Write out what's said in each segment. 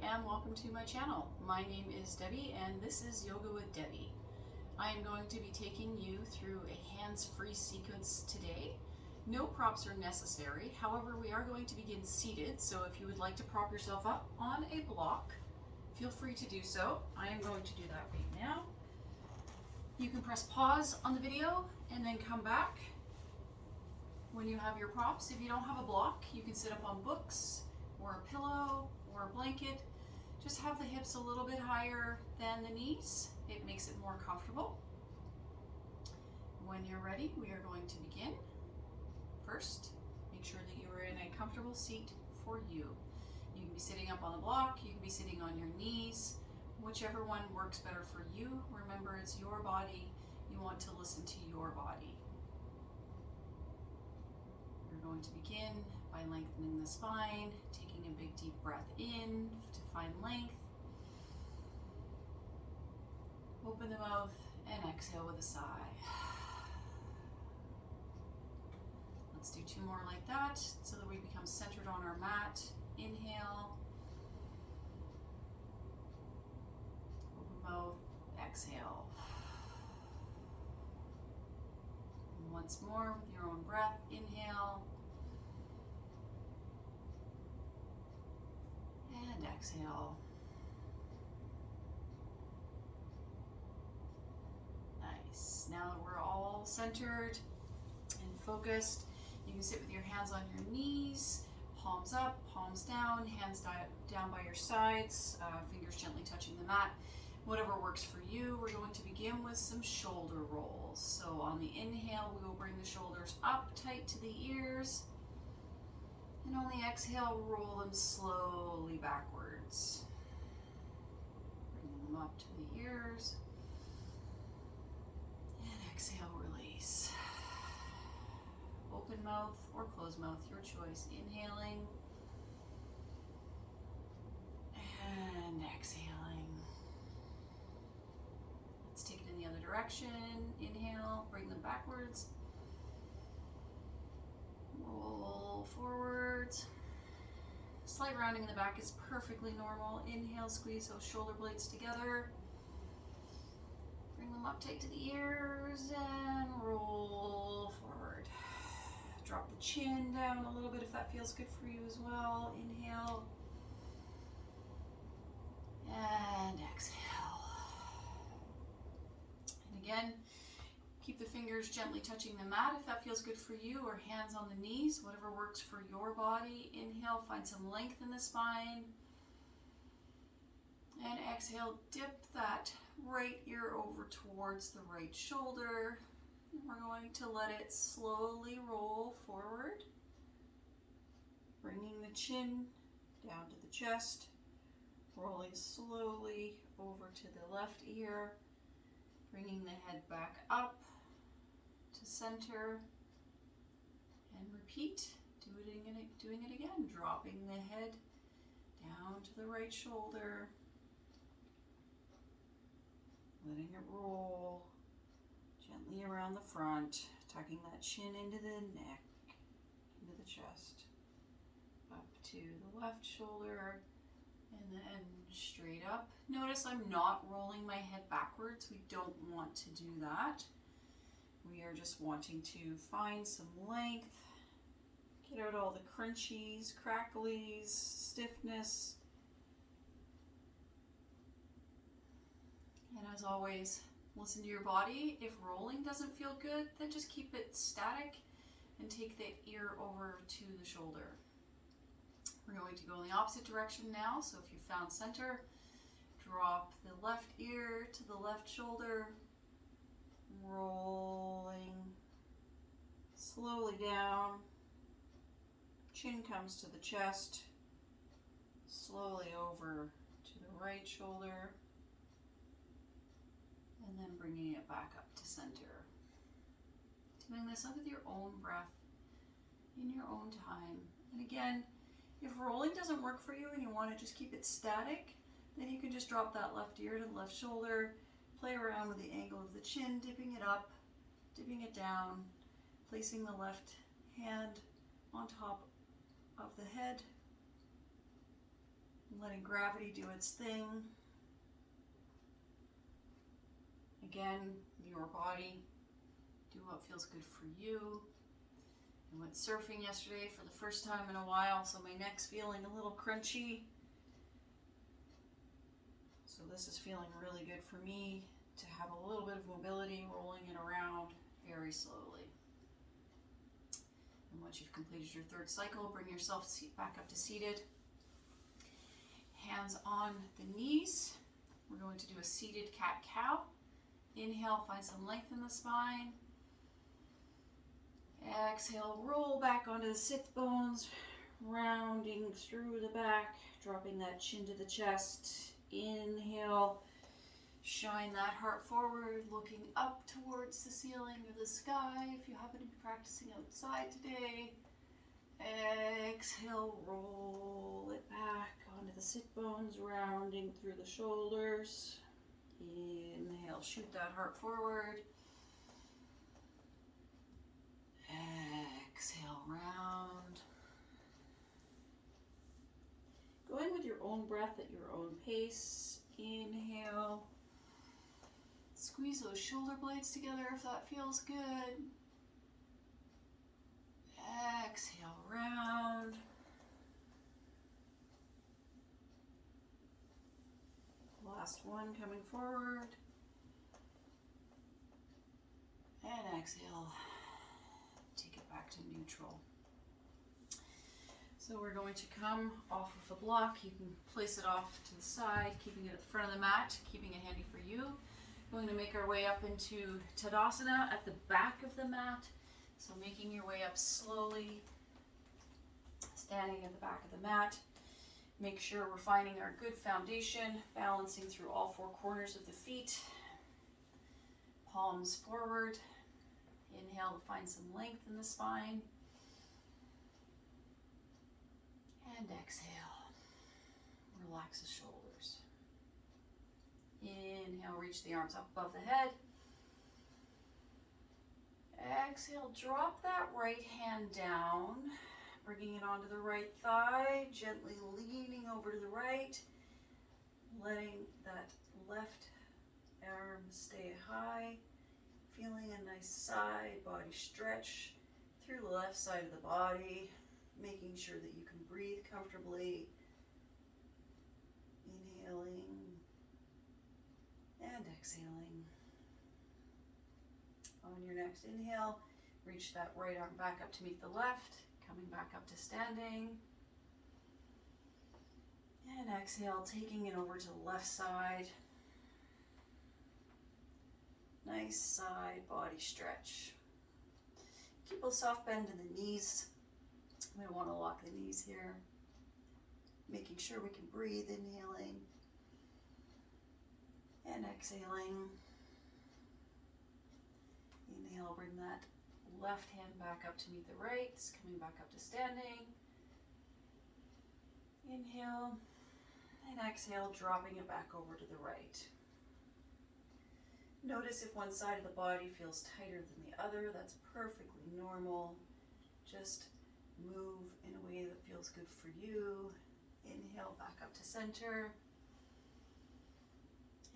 and welcome to my channel. My name is Debbie and this is Yoga with Debbie. I am going to be taking you through a hands-free sequence today. No props are necessary, however we are going to begin seated, so if you would like to prop yourself up on a block, feel free to do so. I am going to do that right now. You can press pause on the video and then come back when you have your props. If you don't have a block, you can sit up on books or a pillow or a blanket. Just have the hips a little bit higher than the knees. It makes it more comfortable. When you're ready, we are going to begin. First, make sure that you are in a comfortable seat for you. You can be sitting up on the block, you can be sitting on your knees, whichever one works better for you. Remember, it's your body. You want to listen to your body. We're going to begin by lengthening the spine, taking a big deep breath in to find length. Open the mouth and exhale with a sigh. Let's do two more like that so that we become centered on our mat. Inhale. Open mouth, exhale. And once more with your own breath, inhale. And exhale. Nice. Now that we're all centered and focused, you can sit with your hands on your knees, palms up, palms down, hands down by your sides, fingers gently touching the mat. Whatever works for you. We're going to begin with some shoulder rolls. So on the inhale, we will bring the shoulders up tight to the ears. And on the exhale, roll them slowly backwards. Bring them up to the ears. And exhale, release. Open mouth or closed mouth, your choice. Inhaling. And exhaling. Let's take it in the other direction. Inhale, bring them backwards. Roll forwards. Slight rounding in the back is perfectly normal. Inhale, squeeze those shoulder blades together. Bring them up tight to the ears and roll forward. Drop the chin down a little bit if that feels good for you as well. Inhale. And exhale. And again, keep the fingers gently touching the mat if that feels good for you, or hands on the knees, whatever works for your body. Inhale, find some length in the spine. And exhale, dip that right ear over towards the right shoulder. And we're going to let it slowly roll forward, bringing the chin down to the chest, rolling slowly over to the left ear, bringing the head back up to center, and repeat, doing it again, dropping the head down to the right shoulder, letting it roll gently around the front, tucking that chin into the neck, into the chest, up to the left shoulder, and then straight up. Notice I'm not rolling my head backwards. We don't want to do that. We are just wanting to find some length, get out all the crunchies, cracklies, stiffness. And as always, listen to your body. If rolling doesn't feel good, then just keep it static and take the ear over to the shoulder. We're going to go in the opposite direction now. So if you found center, drop the left ear to the left shoulder, rolling slowly down. Chin comes to the chest, slowly over to the right shoulder, and then bringing it back up to center. Doing this with your own breath, in your own time. And again, if rolling doesn't work for you and you want to just keep it static, then you can just drop that left ear to the left shoulder, play around with the angle of the chin, dipping it up, dipping it down, placing the left hand on top of the head, letting gravity do its thing. Again, your body, do what feels good for you. I went surfing yesterday for the first time in a while, so my neck's feeling a little crunchy. So this is feeling really good for me to have a little bit of mobility, rolling it around very slowly. And once you've completed your third cycle, bring yourself back up to seated. Hands on the knees. We're going to do a seated cat-cow. Inhale, find some length in the spine. Exhale, roll back onto the sit bones, rounding through the back, dropping that chin to the chest. Inhale, shine that heart forward, looking up towards the ceiling or the sky if you happen to be practicing outside today. Exhale, roll it back onto the sit bones, rounding through the shoulders. Inhale, shoot that heart forward. Exhale, round. Going with your own breath at your own pace. Inhale. Squeeze those shoulder blades together if that feels good. Exhale, round. Last one coming forward. And exhale. Take it back to neutral. So we're going to come off of the block. You can place it off to the side, keeping it at the front of the mat, keeping it handy for you. We're going to make our way up into Tadasana at the back of the mat. So making your way up slowly, standing at the back of the mat. Make sure we're finding our good foundation, balancing through all four corners of the feet. Palms forward. Inhale to find some length in the spine. And exhale. Relax the shoulders. Inhale, reach the arms up above the head. Exhale, drop that right hand down, bringing it onto the right thigh, gently leaning over to the right, letting that left arm stay high, feeling a nice side body stretch through the left side of the body, making sure that you can breathe comfortably, inhaling and exhaling. On your next inhale, reach that right arm back up to meet the left, coming back up to standing. And exhale, taking it over to the left side. Nice side body stretch. Keep a soft bend in the knees. We don't want to lock the knees here. Making sure we can breathe, inhaling and exhaling. Inhale, bring that left hand back up to meet the right, coming back up to standing. Inhale and exhale, dropping it back over to the right. Notice if one side of the body feels tighter than the other. That's perfectly normal. Just move in a way that feels good for you. Inhale back up to center.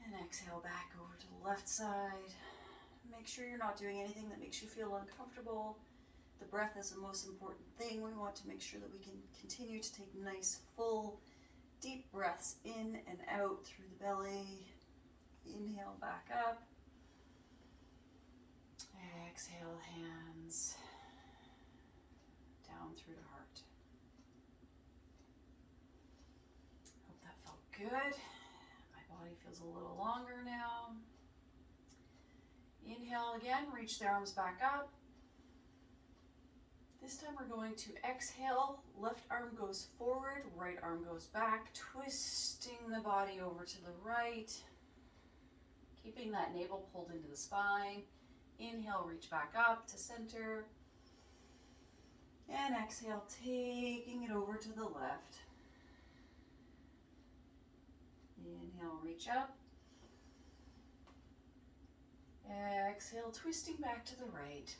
And exhale back over to the left side. Make sure you're not doing anything that makes you feel uncomfortable. The breath is the most important thing. We want to make sure that we can continue to take nice, full, deep breaths in and out through the belly. Inhale back up. Exhale, hands down through the heart. Hope that felt good. My body feels a little longer now. Inhale again, reach the arms back up. This time we're going to exhale, left arm goes forward, right arm goes back, twisting the body over to the right, keeping that navel pulled into the spine. Inhale, reach back up to center, and exhale, taking it over to the left. Inhale, reach up. Exhale, twisting back to the right.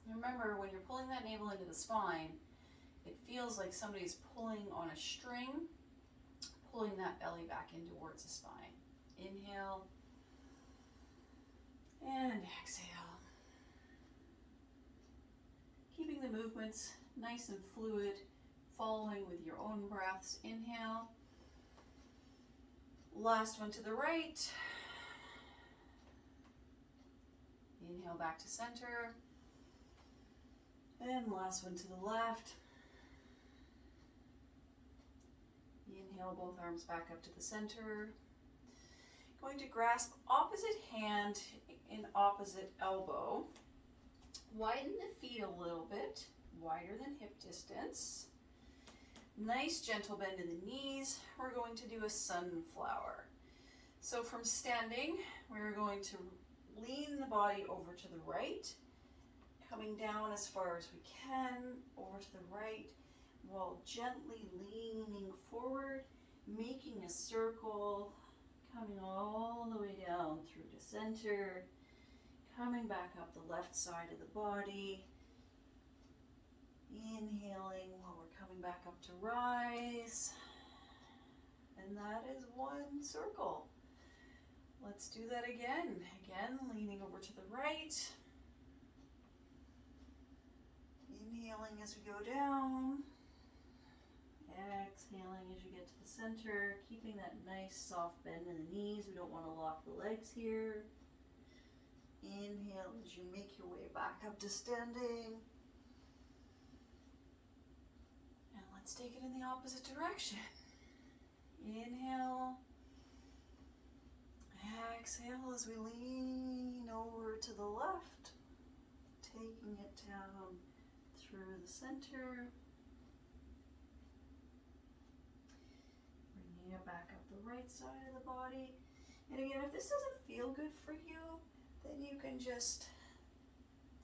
Remember, when you're pulling that navel into the spine, it feels like somebody's pulling on a string. pulling that belly back in towards the spine. Inhale and exhale. Keeping the movements nice and fluid, following with your own breaths. Inhale. Last one to the right. Inhale back to center. And last one to the left. Inhale, both arms back up to the center. Going to grasp opposite hand in opposite elbow. Widen the feet a little bit, wider than hip distance. Nice gentle bend in the knees. We're going to do a sunflower. So from standing, we're going to lean the body over to the right, coming down as far as we can, over to the right, while gently leaning forward, making a circle, coming all the way down through to center, coming back up the left side of the body, inhaling while we're coming back up to rise, and that is one circle. Let's do that again. Again, leaning over to the right, inhaling as we go down, exhaling as you get to the center, keeping that nice soft bend in the knees. We don't want to lock the legs here. Inhale as you make your way back up to standing. And let's take it in the opposite direction. Inhale. Exhale as we lean over to the left, taking it down through the center. Bringing it back up the right side of the body. And again, if this doesn't feel good for you, then you can just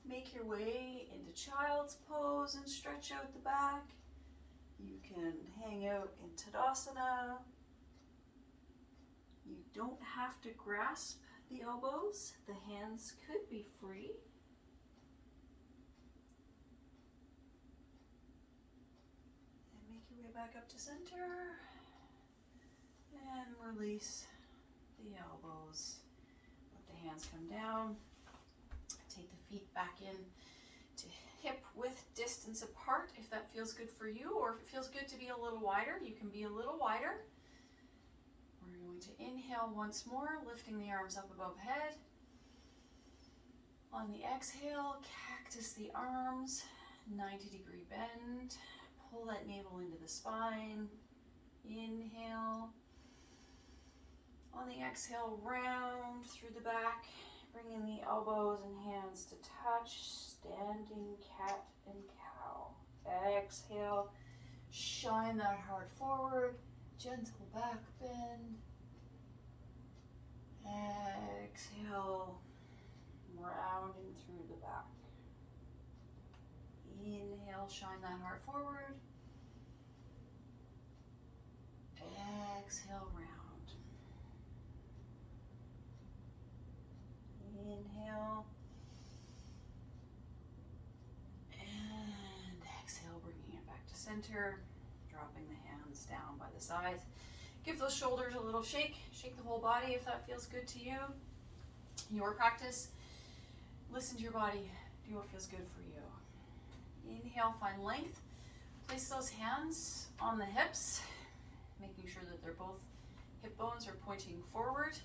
make your way into child's pose and stretch out the back. You can hang out in Tadasana. You don't have to grasp the elbows. The hands could be free. And make your way back up to center. And release the elbows. Let the hands come down. Take the feet back in to hip width distance apart if that feels good for you, or if it feels good to be a little wider, you can be a little wider. We're going to inhale once more, lifting the arms up above head. On the exhale, cactus the arms, 90-degree bend. Pull that navel into the spine. Inhale. On the exhale, round through the back, bringing the elbows and hands to touch, standing cat and cow. Exhale, shine that heart forward, gentle back bend. Exhale, rounding through the back. Inhale, shine that heart forward. Exhale, round. Inhale. And exhale, bringing it back to center. Dropping the hands down by the sides. Give those shoulders a little shake. Shake the whole body if that feels good to you. Your practice. Listen to your body. Do what feels good for you. Inhale, find length. Place those hands on the hips, making sure that they're both hip bones are pointing forward.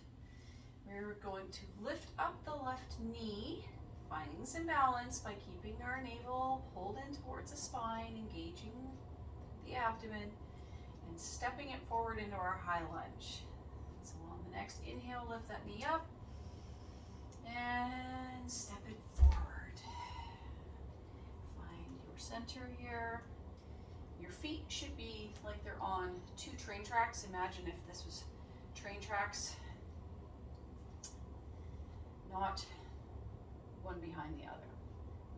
We're going to lift up the left knee, finding some balance by keeping our navel pulled in towards the spine, engaging the abdomen, and stepping it forward into our high lunge. So on the next inhale, lift that knee up and step it forward. Find your center here. Your feet should be like they're on two train tracks. Imagine if this was train tracks, not one behind the other.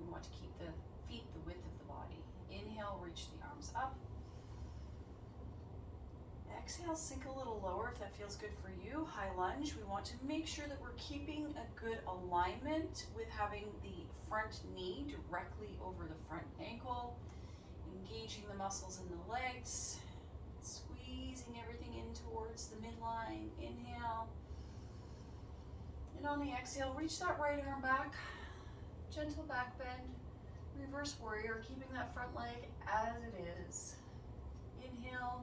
We want to keep the feet the width of the body. Inhale, reach the arms up. Exhale, sink a little lower if that feels good for you. High lunge. We want to make sure that we're keeping a good alignment with having the front knee directly over the front ankle, engaging the muscles in the legs, squeezing everything in And on the exhale, reach that right arm back, gentle back bend, reverse warrior, keeping that front leg as it is. Inhale,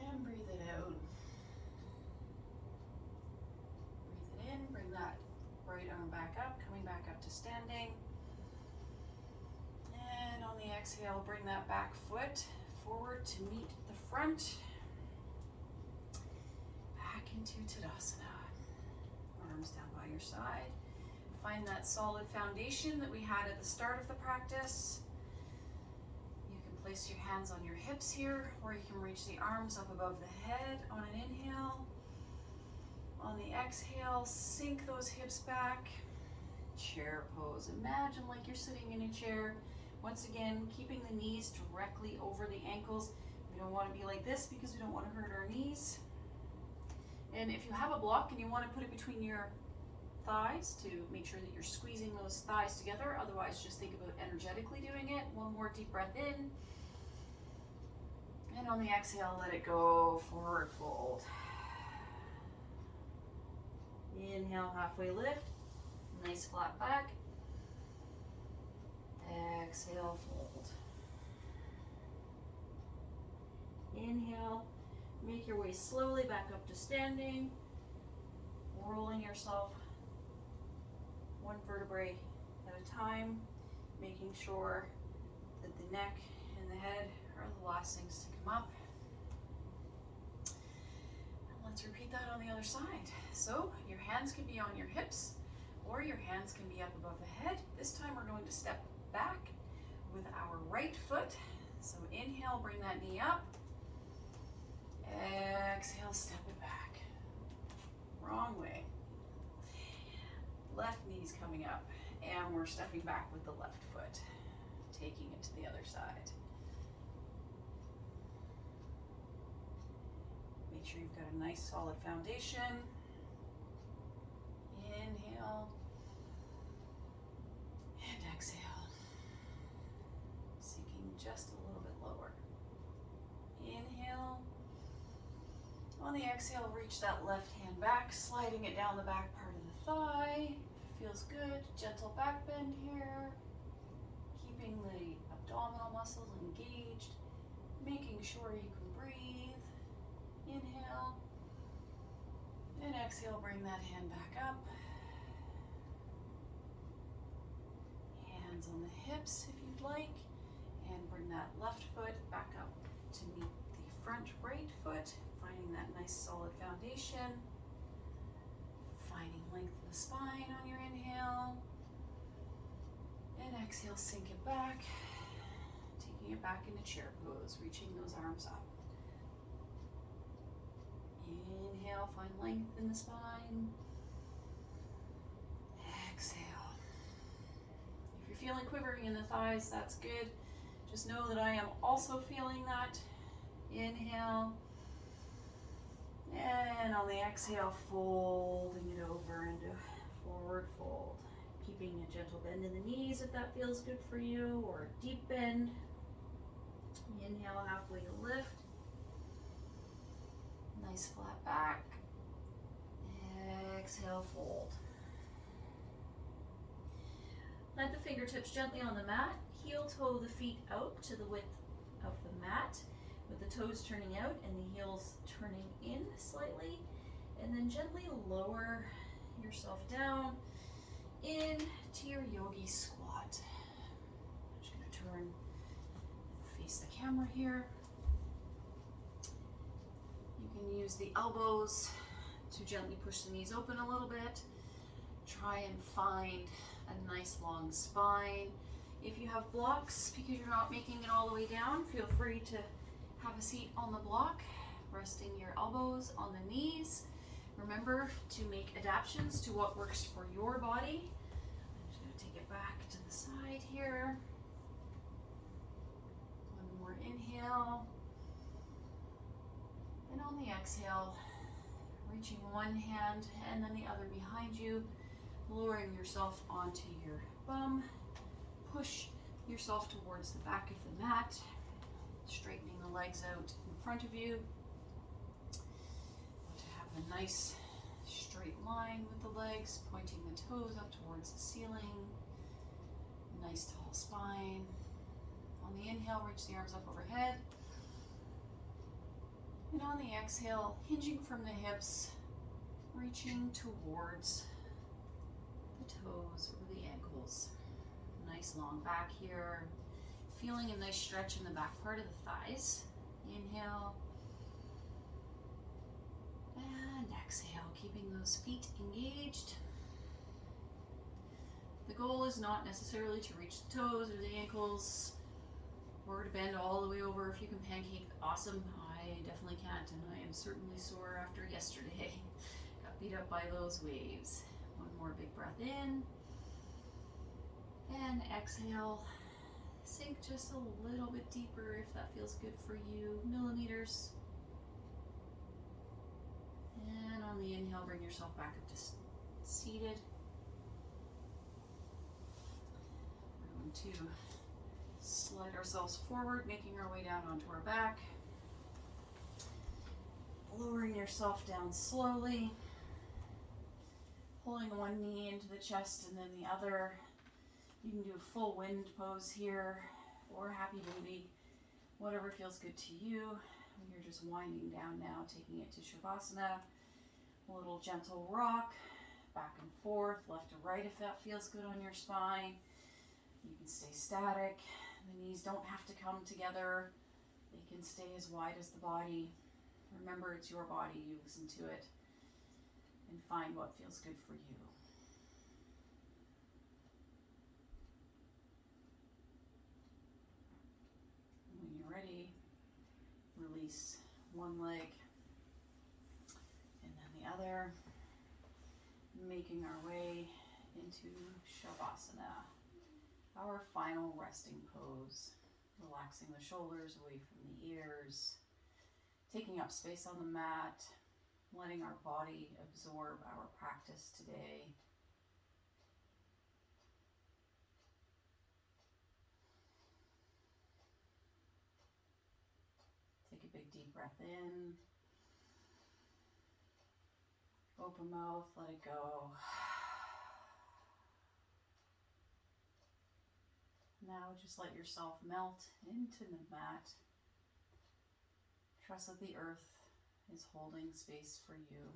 and breathe it out. Breathe it in, bring that right arm back up, coming back up to standing. And on the exhale, bring that back foot forward to meet the front. Back into Tadasana. Arms down by your side. Find that solid foundation that we had at the start of the practice. You can place your hands on your hips here, or you can reach the arms up above the head on an inhale. On the exhale, sink those hips back. Chair pose. Imagine like you're sitting in a chair. Once again, keeping the knees directly over the ankles. We don't want to be like this because we don't want to hurt our knees. And if you have a block and you want to put it between your thighs to make sure that you're squeezing those thighs together, otherwise just think about energetically doing it. One more deep breath in. And on the exhale, let it go, forward fold. Inhale, halfway lift, nice flat back. Exhale, fold. Inhale, make your way slowly back up to standing, rolling yourself one vertebrae at a time, making sure that the neck and the head are the last things to come up. And let's repeat that on the other side. So your hands can be on your hips or your hands can be up above the head. This time we're going to step back with our right foot. So inhale, bring that knee up. Exhale, step it back. Wrong way. Left knee's coming up, and we're stepping back with the left foot, taking it to the other side. Make sure you've got a nice solid foundation. Inhale and exhale. Sinking just a little bit lower. Inhale. On the exhale, reach that left hand back, sliding it down the back part of the thigh. Feels good. Gentle back bend here. Keeping the abdominal muscles engaged. Making sure you can breathe. Inhale. And exhale, bring that hand back up. Hands on the hips if you'd like. And bring that left foot back up to meet the front right foot. Finding that nice solid foundation. Finding length of the spine on your inhale. And exhale, sink it back. Taking it back into chair pose, reaching those arms up. Inhale, find length in the spine. Exhale. If you're feeling quivering in the thighs, that's good. Just know that I am also feeling that. Inhale. And on the exhale, folding it over into forward fold. Keeping a gentle bend in the knees if that feels good for you, or a deep bend. Inhale, halfway lift. Nice flat back. Exhale, fold. Let the fingertips gently on the mat. Heel toe the feet out to the width of the mat, with the toes turning out and the heels turning in slightly. And then gently lower yourself down into your yogi squat. I'm just going to turn and face the camera here. You can use the elbows to gently push the knees open a little bit. Try and find a nice long spine. If you have blocks, because you're not making it all the way down, feel free to have a seat on the block, resting your elbows on the knees. Remember to make adaptations to what works for your body. I'm just going to take it back to the side here. One more inhale. And on the exhale, reaching one hand and then the other behind you, lowering yourself onto your bum. Push yourself towards the back of the mat, straightening the legs out in front of you. To have a nice Straight line with the legs, pointing the toes up towards the ceiling. Nice tall spine. On the inhale, reach the arms up overhead. And on the exhale, hinging from the hips, reaching towards the toes or the ankles. Nice long back here. Feeling a nice stretch in the back part of the thighs. Inhale. And exhale, keeping those feet engaged. The goal is not necessarily to reach the toes or the ankles or to bend all the way over. If you can pancake, awesome. I definitely can't, and I am certainly sore after yesterday. Got beat up by those waves. One more big breath in. And exhale. Sink just a little bit deeper if that feels good for you. Millimeters. And on the inhale, bring yourself back up to seated. We're going to slide ourselves forward, making our way down onto our back. Lowering yourself down slowly. Pulling one knee into the chest and then the other. You can do a full wind pose here or happy baby, whatever feels good to you. You're just winding down now, taking it to Shavasana. A little gentle rock, back and forth, left to right if that feels good on your spine. You can stay static. The knees don't have to come together. They can stay as wide as the body. Remember, it's your body. You listen to it and find what feels good for you. When you're ready, release one leg and then the other, making our way into Shavasana, our final resting pose. Relaxing the shoulders away from the ears, taking up space on the mat, letting our body absorb our practice today. Take a big deep breath in. Open mouth, let it go. Now just let yourself melt into the mat. Trust that the earth is holding space for you.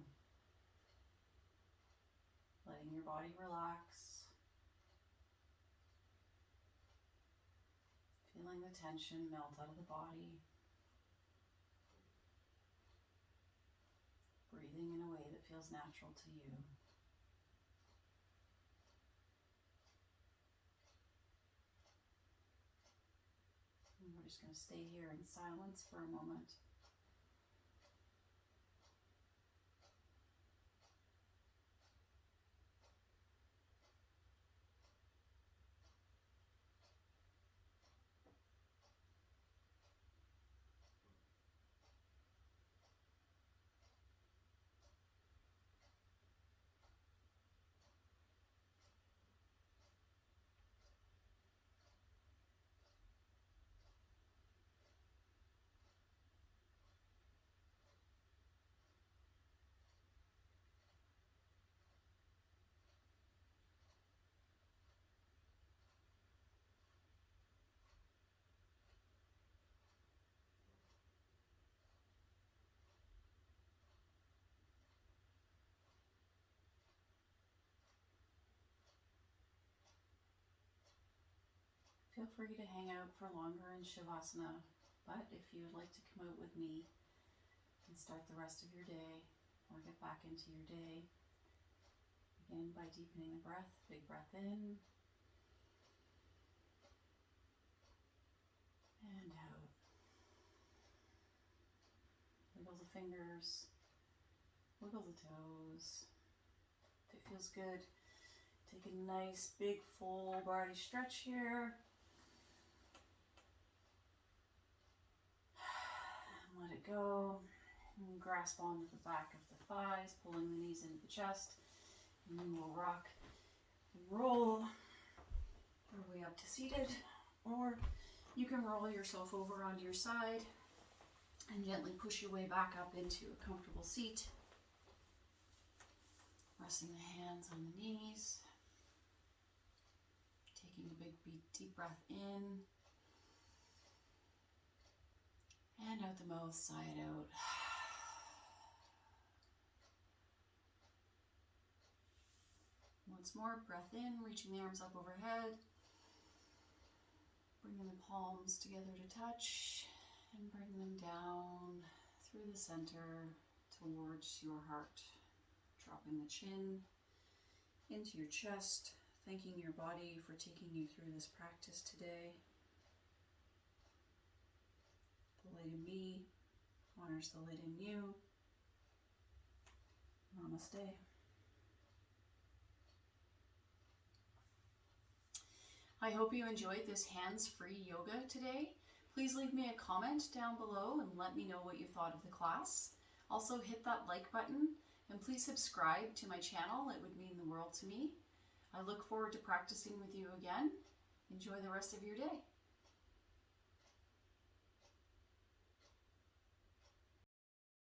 Letting your body relax. Feeling the tension melt out of the body. Breathing in a way that feels natural to you. And we're just going to stay here in silence for a moment. Feel free to hang out for longer in Shavasana, but if you would like to come out with me and start the rest of your day or get back into your day, begin by deepening the breath. Big breath in and out. Wiggle the fingers, wiggle the toes. If it feels good, take a nice big full body stretch here. Let it go. And grasp onto the back of the thighs, pulling the knees into the chest. And then we'll rock and roll our way up to seated. Or you can roll yourself over onto your side and gently push your way back up into a comfortable seat. Resting the hands on the knees. Taking a big deep breath in. And out the mouth, sigh it out. Once more, breath in, reaching the arms up overhead. Bringing the palms together to touch and bring them down through the center towards your heart. Dropping the chin into your chest, thanking your body for taking you through this practice today. The light in me honors the light in you. Namaste. I hope you enjoyed this hands-free yoga today. Please leave me a comment down below and let me know what you thought of the class. Also hit that like button and please subscribe to my channel. It would mean the world to me. I look forward to practicing with you again. Enjoy the rest of your day.